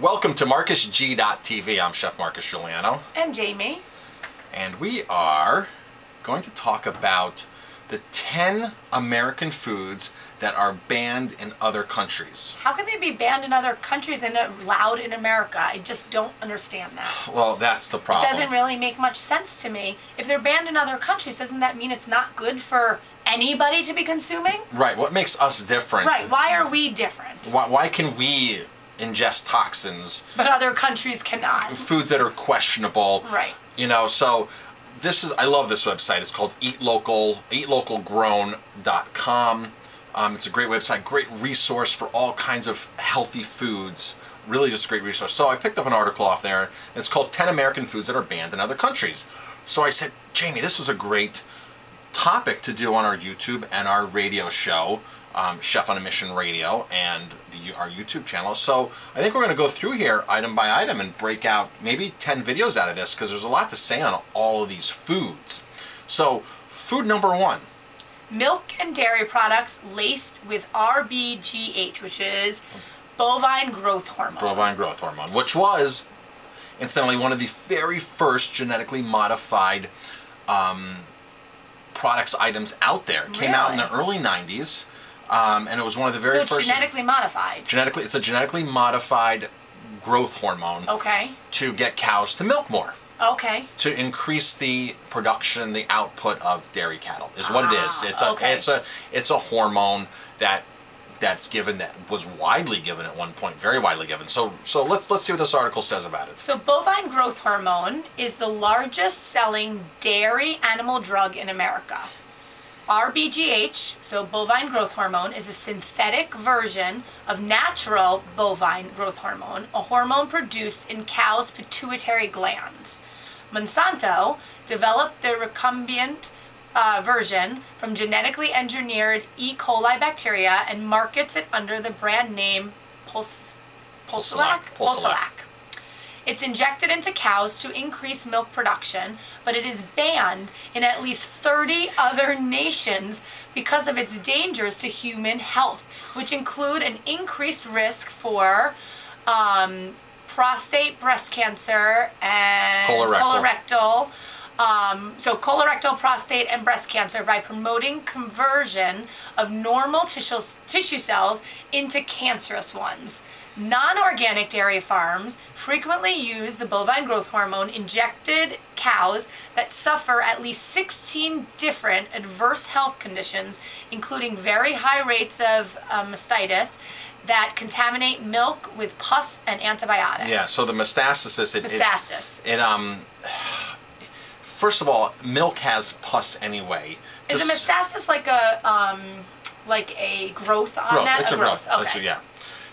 Welcome to MarcusG.tv. I'm Chef Marcus Giuliano. And Jamie. And we are going to talk about the 10 American foods that are banned in other countries. How can they be banned in other countries and allowed in America? I just don't understand that. Well, that's the problem. It doesn't really make much sense to me. If they're banned in other countries, doesn't that mean it's not good for anybody to be consuming? Right. What makes us different? Right. Why are we different? Why can we ingest toxins but other countries cannot? Foods that are questionable. Right. You know, so I love this website. It's called eatlocalgrown.com. It's a great website, great resource for all kinds of healthy foods. Really just a great resource. So I picked up an article off there, and it's called 10 American Foods That Are Banned in Other Countries. So I said, Jamie, this was a great topic to do on our YouTube and our radio show, Chef on a Mission Radio, and our YouTube channel. So I think we're going to go through here item by item and break out maybe 10 videos out of this, because there's a lot to say on all of these foods. So food number 1. Milk and dairy products laced with rBGH, which is bovine growth hormone. Bovine growth hormone, which was, incidentally, one of the very first genetically modified products, items out there. It came out in the early 90s, and it was one of the very first. So it's genetically modified. It's a genetically modified growth hormone. Okay. To get cows to milk more. Okay. To increase the production, the output of dairy cattle is what it is. It's a hormone that's given, that was widely given at one point, very widely given. So let's see what this article says about it. So bovine growth hormone is the largest selling dairy animal drug in America. rBGH, so bovine growth hormone, is a synthetic version of natural bovine growth hormone, a hormone produced in cows' pituitary glands. Monsanto developed the recombinant version from genetically engineered E. coli bacteria and markets it under the brand name Posilac. It's injected into cows to increase milk production, but it is banned in at least 30 other nations because of its dangers to human health, which include an increased risk for prostate, breast cancer, and colorectal. So colorectal, prostate, and breast cancer by promoting conversion of normal tissue cells into cancerous ones. Non-organic dairy farms frequently use the bovine growth hormone injected cows that suffer at least 16 different adverse health conditions, including very high rates of mastitis, that contaminate milk with pus and antibiotics. Yeah, so the mastitis, first of all, milk has pus anyway. Is a mastitis like a growth on that? It's a growth. Okay. Yeah.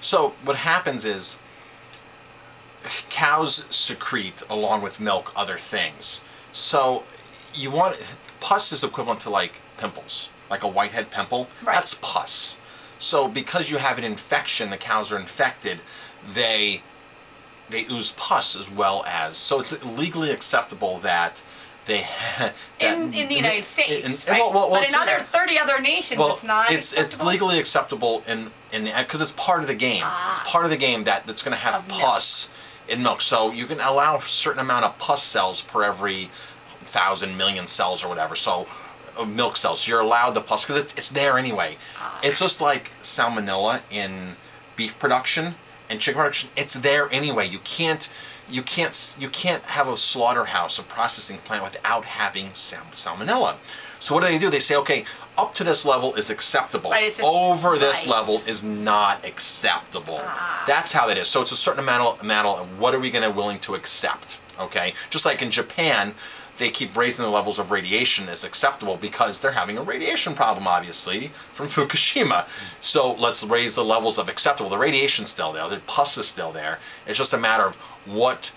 So what happens is cows secrete, along with milk, other things. So pus is equivalent to like pimples, like a whitehead pimple. Right. That's pus. So because you have an infection, the cows are infected, they ooze pus as well as. So it's legally acceptable that they in the United States, right? But in 30 other nations, it's not. It's legally acceptable because it's part of the game. It's part of the game that's going to have pus in milk. So you can allow a certain amount of pus cells per every 1,000 million cells or whatever. So milk cells. So you're allowed the pus because it's there anyway. It's just like salmonella in beef production and chicken production. It's there anyway. You can't have a slaughterhouse, a processing plant, without having salmonella. So what do? They say, okay, up to this level is acceptable. Right, over this level is not acceptable. That's how it is. So it's a certain amount of what are we willing to accept. Okay, just like in Japan, they keep raising the levels of radiation as acceptable because they're having a radiation problem, obviously, from Fukushima. So let's raise the levels of acceptable. The radiation's still there. The pus is still there. It's just a matter of what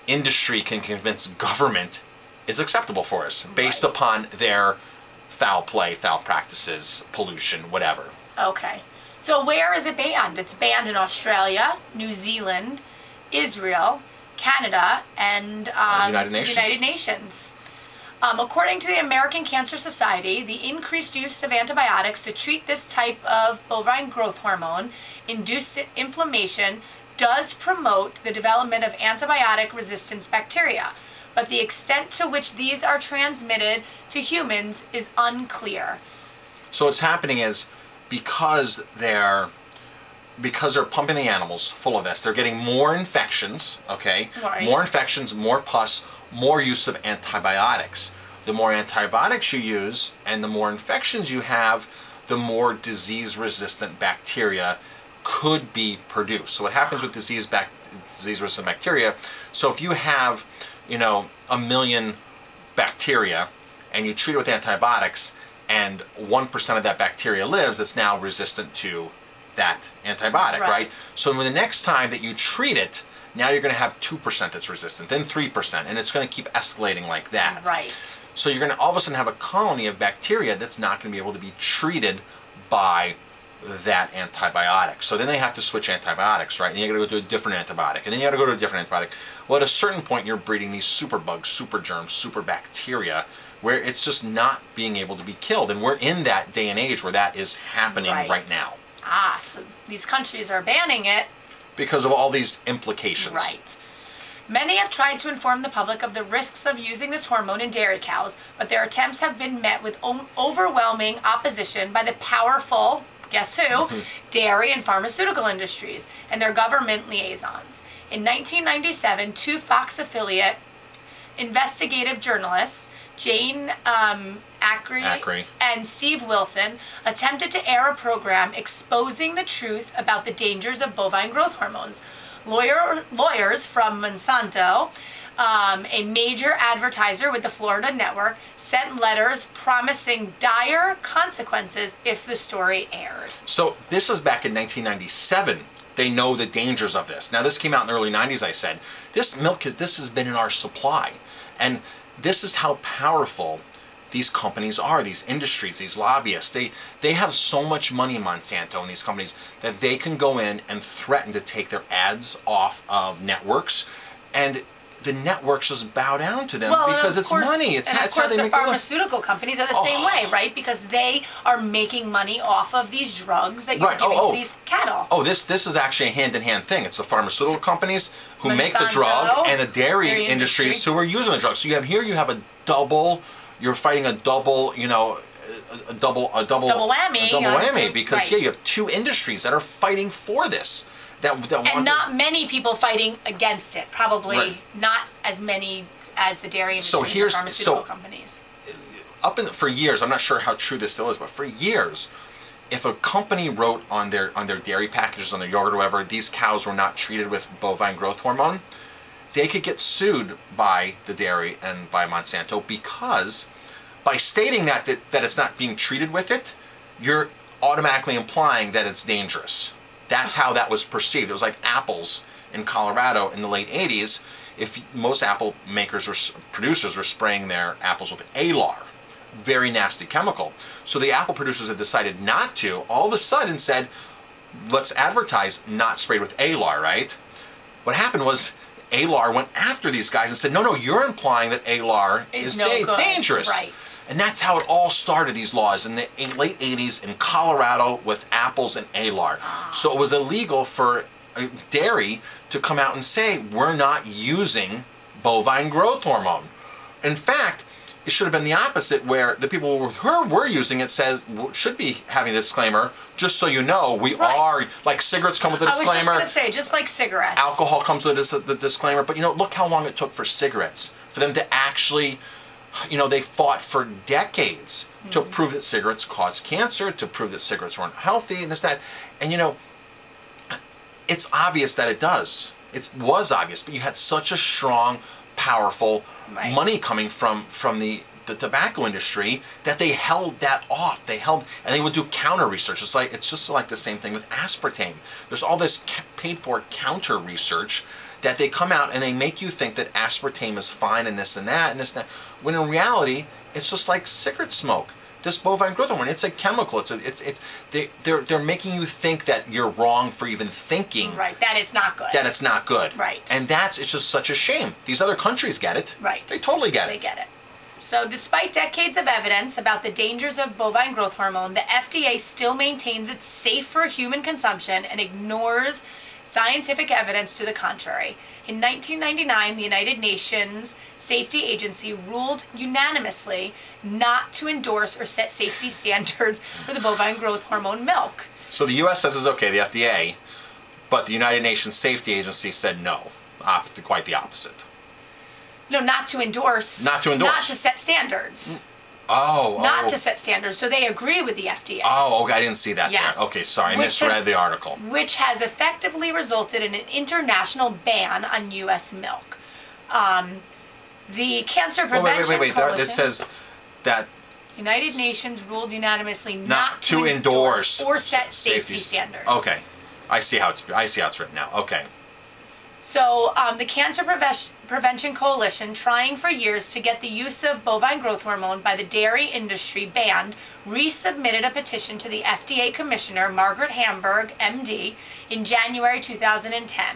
industry can convince government is acceptable for us based upon their foul play, foul practices, pollution, whatever. Okay. So where is it banned? It's banned in Australia, New Zealand, Israel, Canada, and United Nations. According to the American Cancer Society, the increased use of antibiotics to treat this type of bovine growth hormone induced inflammation does promote the development of antibiotic resistance bacteria, but the extent to which these are transmitted to humans is unclear. So what's happening is because they're pumping the animals full of this, they're getting more infections, okay? Right. More infections, more pus, more use of antibiotics. The more antibiotics you use and the more infections you have, the more disease-resistant bacteria could be produced. So what happens with disease-resistant bacteria, so if you have, 1 million bacteria and you treat it with antibiotics and 1% of that bacteria lives, it's now resistant to that antibiotic, right? So when the next time that you treat it, now you're going to have 2% that's resistant, then 3%, and it's going to keep escalating like that. Right. So you're going to all of a sudden have a colony of bacteria that's not going to be able to be treated by that antibiotic. So then they have to switch antibiotics, right? And you got to go to a different antibiotic, and then you got to go to a different antibiotic. Well, at a certain point, you're breeding these super bugs, super germs, super bacteria, where it's just not being able to be killed. And we're in that day and age where that is happening right now. So these countries are banning it because of all these implications. Right. Many have tried to inform the public of the risks of using this hormone in dairy cows, but their attempts have been met with overwhelming opposition by the powerful, guess who, dairy and pharmaceutical industries and their government liaisons. In 1997, two Fox affiliate investigative journalists, Jane Acri and Steve Wilson, attempted to air a program exposing the truth about the dangers of bovine growth hormones. Lawyers from Monsanto, a major advertiser with the Florida network, sent letters promising dire consequences if the story aired. So this is back in 1997. They know the dangers of this. Now this came out in the early 90s, I said. This milk, this has been in our supply. And this is how powerful these companies are, these industries, these lobbyists. They have so much money, Monsanto and these companies, that they can go in and threaten to take their ads off of networks, and the networks just bow down to them because it's money. Of course, the pharmaceutical companies are the same way, right? Because they are making money off of these drugs that you're giving to these cattle. Oh, this is actually a hand-in-hand thing. It's the pharmaceutical companies who make the drug and the dairy industries who are using the drug. So you have a double. You're fighting a double, a double whammy because you have two industries that are fighting for this. And not many people fighting against it. Probably not as many as the dairy industry and the pharmaceutical companies. For years, I'm not sure how true this still is, but for years, if a company wrote on their dairy packages, on their yogurt or whatever, these cows were not treated with bovine growth hormone, they could get sued by the dairy and by Monsanto, because by stating that it's not being treated with it, you're automatically implying that it's dangerous. That's how that was perceived. It was like apples in Colorado in the late 80s. If most apple producers were spraying their apples with ALAR, very nasty chemical. So the apple producers had decided not to, all of a sudden said, let's advertise not sprayed with ALAR, right? What happened was ALAR went after these guys and said, no, you're implying that ALAR is dangerous. Right. And that's how it all started, these laws, in the late 80s in Colorado with apples and ALAR. So it was illegal for dairy to come out and say, we're not using bovine growth hormone. In fact, it should have been the opposite, where the people who were using it should be having a disclaimer, just so you know, we are, like cigarettes come with a disclaimer. I was just going to say, just like cigarettes. Alcohol comes with the disclaimer, but look how long it took for cigarettes, for them to actually, they fought for decades to prove that cigarettes cause cancer, to prove that cigarettes weren't healthy, and this, that. And it's obvious that it does. It was obvious, but you had such a strong, powerful money coming from the tobacco industry that they held that off. And they would do counter research. It's just like the same thing with aspartame. There's all this paid for counter research that they come out and they make you think that aspartame is fine and this and that and this and that, when in reality it's just like cigarette smoke. This bovine growth hormone, it's a chemical. They're making you think that you're wrong for even thinking that it's not good. That it's not good. Right. And it's just such a shame. These other countries get it. Right. They totally get it. They get it. So despite decades of evidence about the dangers of bovine growth hormone, the FDA still maintains it's safe for human consumption and ignores scientific evidence to the contrary. In 1999, the United Nations Safety Agency ruled unanimously not to endorse or set safety standards for the bovine growth hormone milk. So the U.S. says it's okay, the FDA, but the United Nations Safety Agency said no. Quite the opposite. No, not to endorse. Not to endorse. Not to set standards. Oh. Not to set standards. So they agree with the FDA. Oh, okay. I didn't see that yes. there. Okay, sorry. I misread the article. Which has effectively resulted in an international ban on U.S. milk. The Cancer Prevention wait. Coalition, It says that United Nations ruled unanimously not to endorse or set safety standards. Okay. I see how it's written now. Okay. So the Cancer Prevention Coalition, trying for years to get the use of bovine growth hormone by the dairy industry banned, resubmitted a petition to the FDA Commissioner, Margaret Hamburg, MD, in January 2010.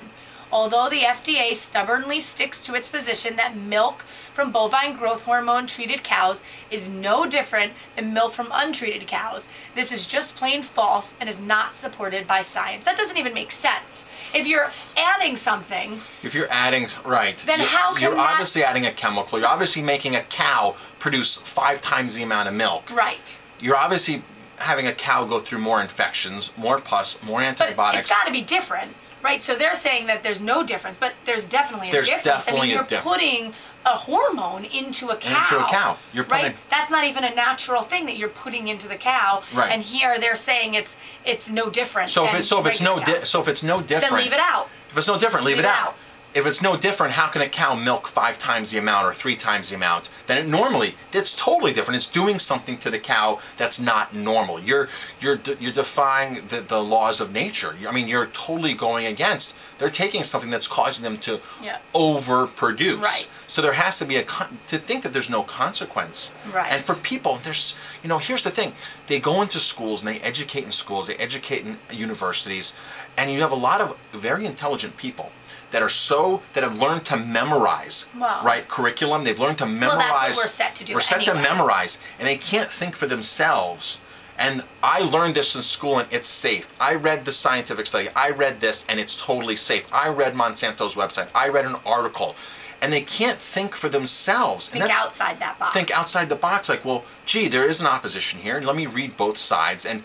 Although the FDA stubbornly sticks to its position that milk from bovine growth hormone treated cows is no different than milk from untreated cows, this is just plain false and is not supported by science. That doesn't even make sense. If you're adding something... If you're adding... Right. Then how can You're obviously adding a chemical. You're obviously making a cow produce 5 times the amount of milk. Right. You're obviously having a cow go through more infections, more pus, more antibiotics. But it's got to be different. Right, so they're saying that there's no difference, but there's definitely a difference. Definitely you're putting a hormone into a cow. Into a cow. You're putting... Right? That's not even a natural thing that you're putting into the cow. Right. And here they're saying it's no different. So if it's no different, then leave it out. If it's no different, leave it out. If it's no different, how can a cow milk 5 times the amount or 3 times the amount than it normally? It's totally different. It's doing something to the cow that's not normal. You're defying the laws of nature. I mean, you're totally going against. They're taking something that's causing them to overproduce. Right. So there has to be to think that there's no consequence. Right. And for people, there's, here's the thing. They go into schools and they educate in schools, they educate in universities, and you have a lot of very intelligent people that have learned to memorize, right, curriculum. They've learned to memorize. Well, that's what we're set to do. We're set to memorize, and they can't think for themselves. And I learned this in school, and it's safe. I read the scientific study. I read this, and it's totally safe. I read Monsanto's website. I read an article. And they can't think for themselves. Think outside that box. Think outside the box. Like, well, gee, there is an opposition here. Let me read both sides. And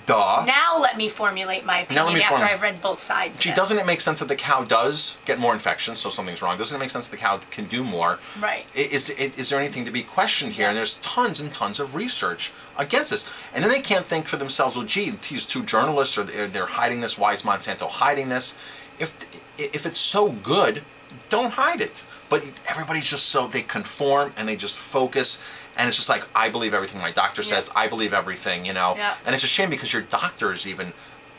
duh. Now let me formulate my opinion after I've read both sides. Gee, doesn't it make sense that the cow does get more infections, so something's wrong? Doesn't it make sense that the cow can do more? Right. Is there anything to be questioned here? And there's tons and tons of research against this. And then they can't think for themselves, well, gee, these 2 journalists, they're hiding this. Why is Monsanto hiding this? If it's so good, don't hide it. But everybody's just they conform and they just focus. And it's just like, I believe everything my doctor says. I believe everything, And it's a shame because your doctor is even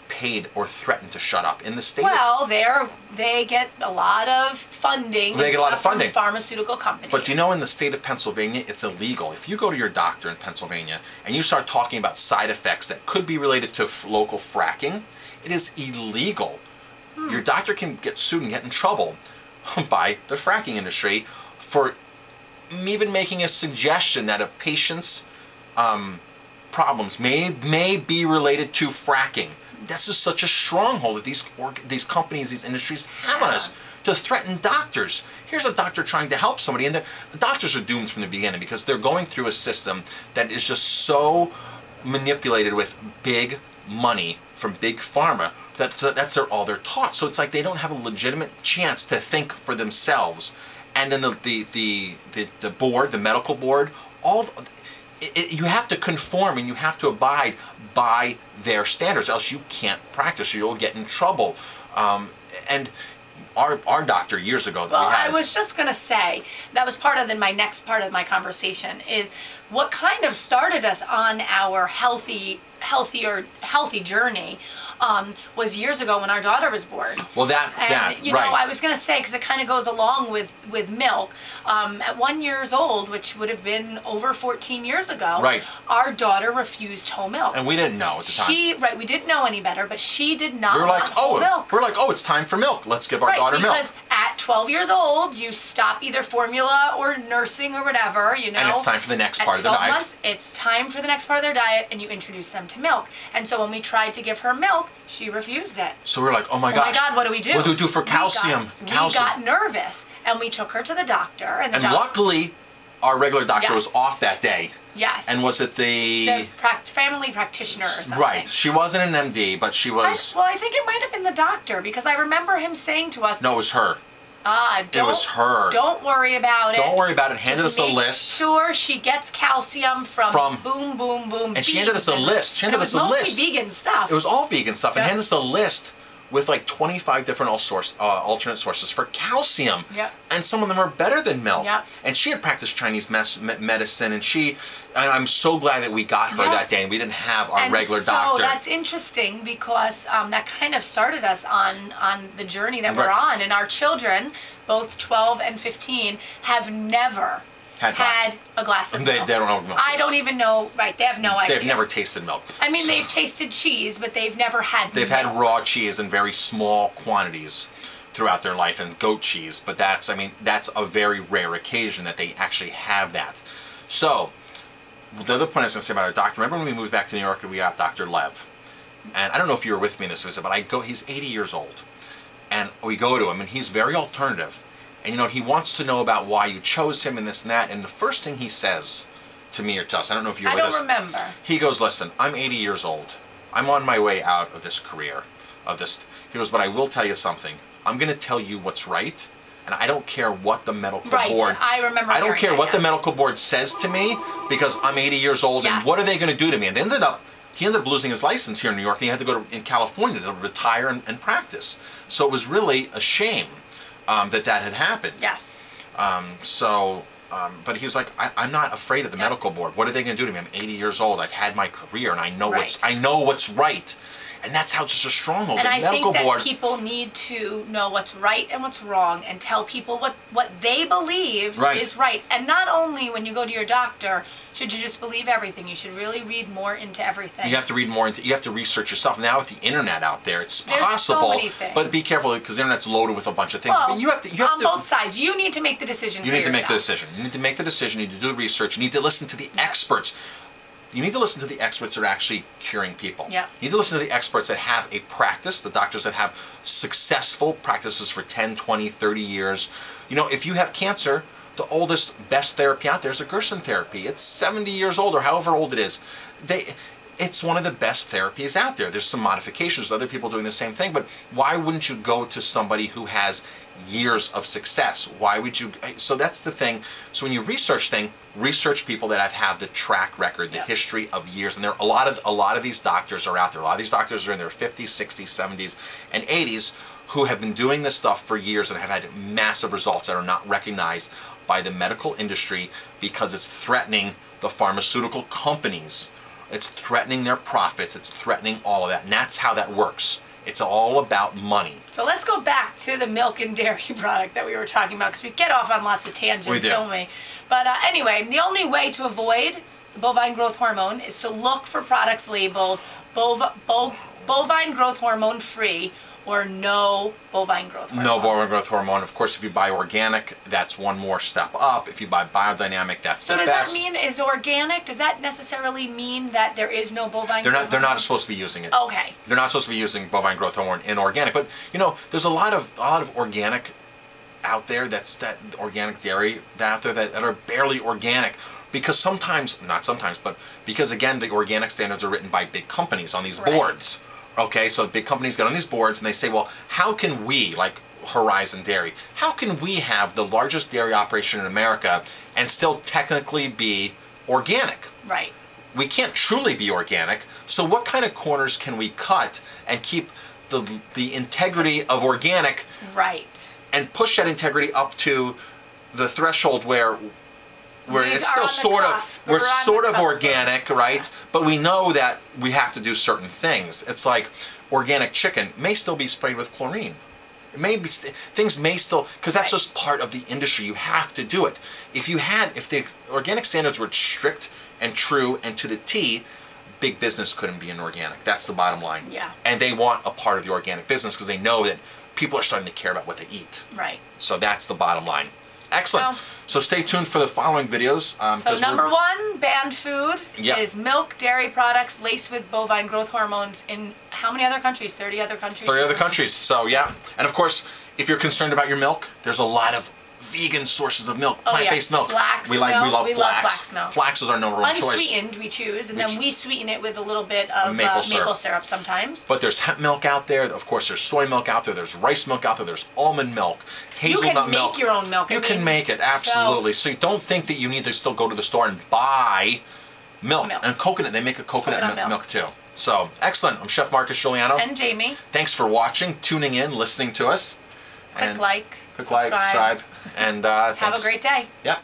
paid or threatened to shut up. In the state they get a lot of funding. They get a lot of funding. From pharmaceutical companies. But in the state of Pennsylvania, it's illegal. If you go to your doctor in Pennsylvania and you start talking about side effects that could be related to local fracking, it is illegal. Your doctor can get sued and get in trouble by the fracking industry for even making a suggestion that a patient's problems may be related to fracking. This is such a stronghold that these companies, these industries have on us to threaten doctors. Here's a doctor trying to help somebody, and the doctors are doomed from the beginning because they're going through a system that is just so manipulated with big money from big pharma that's all they're taught. So it's like they don't have a legitimate chance to think for themselves. And then the board, the medical board, you have to conform and you have to abide by their standards, else you can't practice or you'll get in trouble. And our doctor years ago. Well, I was just going to say, that was my next part of my conversation, is what kind of started us on our healthy journey was years ago when our daughter was born. Well, I was going to say, because it kind of goes along with milk. At 1 year old, which would have been over 14 years ago, our daughter refused whole milk. And we didn't know at the time. We didn't know any better, but she did not want whole milk. We're like, oh, it's time for milk. Let's give our daughter milk. Because at 12 years old, you stop either formula or nursing or whatever, you know. And it's time for the next part of the diet. At 12 months, it's time for the next part of their diet, and you introduce them to milk. And so when we tried to give her milk, she refused it. So we were like, oh my gosh. Oh my God, what do we do? What do we do for calcium? We got nervous, and we took her to the doctor. And luckily, our regular doctor was off that day. Yes. And was it the family practitioner or something? Right. She wasn't an MD, but she was... I think it might have been the doctor, because I remember him saying to us... No, it was her. It was her. Don't worry about it. Don't worry about it. Handed us a list. Sure, she gets calcium from boom, boom, boom. And she handed us a list. She handed us a list. It was mostly vegan stuff. It was all vegan stuff. And handed us a list with like 25 different alternate sources for calcium. Yep. And some of them are better than milk. Yep. And she had practiced Chinese medicine, and I'm so glad that we got her that day and we didn't have our regular doctor. So that's interesting, because that kind of started us on the journey that we're on. And our children, both 12 and 15, have never had a glass of milk. They don't know milk. I don't even know, right, they have no idea. They've never tasted milk. I mean, they've tasted cheese, but they've never had milk. They've had raw cheese in very small quantities throughout their life, and goat cheese, but that's a very rare occasion that they actually have that. So, the other point I was going to say about our doctor, remember when we moved back to New York and we got Dr. Lev? And I don't know if you were with me in this visit, but he's 80 years old. And we go to him, and he's very alternative. And you know, he wants to know about why you chose him and this and that. And the first thing he says to me or to us, I don't know if you were with us. I don't remember. He goes, listen, I'm 80 years old. I'm on my way out of this career, He goes, but I will tell you something. I'm going to tell you what's right. And I don't care what the medical board... I remember I don't care what the medical board says to me, because I'm 80 years old, and what are they going to do to me? And he ended up losing his license here in New York, and he had to go in California to retire and practice. So it was really a shame that had happened. Yes. But he was like, I'm not afraid of the medical board. What are they going to do to me? I'm 80 years old. I've had my career, and I know what's right. And that's how it's just a stronghold. And the medical think that board, people need to know what's right and what's wrong, and tell people what they believe is right. And not only when you go to your doctor should you just believe everything. You should really read more into everything. You have to read more into. You have to research yourself. Now with the internet out there, it's There's possible. So many things. But be careful, because the internet's loaded with a bunch of things. Well, but you have to. On both sides, you need to make the decision. You need to make the decision. You need to make the decision. You need to do the research. You need to listen to the experts. You need to listen to the experts that are actually curing people. Yeah. You need to listen to the experts that have a practice, the doctors that have successful practices for 10, 20, 30 years. You know, if you have cancer, the oldest, best therapy out there is a Gerson therapy. It's 70 years old, or however old it is. It's one of the best therapies out there. There's some modifications, other people doing the same thing, but why wouldn't you go to somebody who has years of success? Why would you? So that's the thing. So when you research people that have the track record, the history of years, and there are a lot of these doctors are out there. A lot of these doctors are in their 50s, 60s, 70s, and 80s who have been doing this stuff for years and have had massive results that are not recognized by the medical industry, because it's threatening the pharmaceutical companies. It's threatening their profits. It's threatening all of that. And that's how that works. It's all about money. So let's go back to the milk and dairy product that we were talking about, because we get off on lots of tangents, don't we? But anyway, the only way to avoid the bovine growth hormone is to look for products labeled bovine growth hormone free, or no bovine growth hormone. No bovine growth hormone. Of course, if you buy organic, that's one more step up. If you buy biodynamic, that's the best. So does that mean, is organic, does that necessarily mean that there is no bovine growth hormone? They're not supposed to be using it. Okay. They're not supposed to be using bovine growth hormone in organic. But, you know, there's a lot of organic out there, that organic dairy out there that are barely organic. Because not sometimes, but because, again, the organic standards are written by big companies on these boards. Okay, so big companies get on these boards and they say, well, how can we, like Horizon Dairy, how can we have the largest dairy operation in America and still technically be organic? Right. We can't truly be organic, so what kind of corners can we cut and keep the integrity of organic, right, and push that integrity up to the threshold where it's still sort of organic, right? But we know that we have to do certain things. It's like organic chicken may still be sprayed with chlorine. It may be things may still, because that's just part of the industry. You have to do it. If the organic standards were strict and true and to the T, big business couldn't be in organic. That's the bottom line. Yeah. And they want a part of the organic business because they know that people are starting to care about what they eat. Right. So that's the bottom line. Excellent. Well, so stay tuned for the following videos. So number 1 banned food is milk, dairy products laced with bovine growth hormones in how many other countries? 30 other countries? 30 other countries. So yeah. And of course, if you're concerned about your milk, there's a lot of vegan sources of milk, plant-based milk. Flax we milk. love We flax. love flax milk. Flax is our number 1 choice. Unsweetened we choose, and then we sweeten it with a little bit of maple syrup sometimes. But there's hemp milk out there. Of course, there's soy milk out there. There's rice milk out there. There's almond milk, hazelnut milk. You can make your own milk. You can make it, absolutely. So you don't think that you need to still go to the store and buy milk. And coconut, they make a coconut milk too. So, excellent. I'm Chef Marcus Giuliano. And Jamie. Thanks for watching, tuning in, listening to us. Click like, subscribe. And have a great day. Yeah.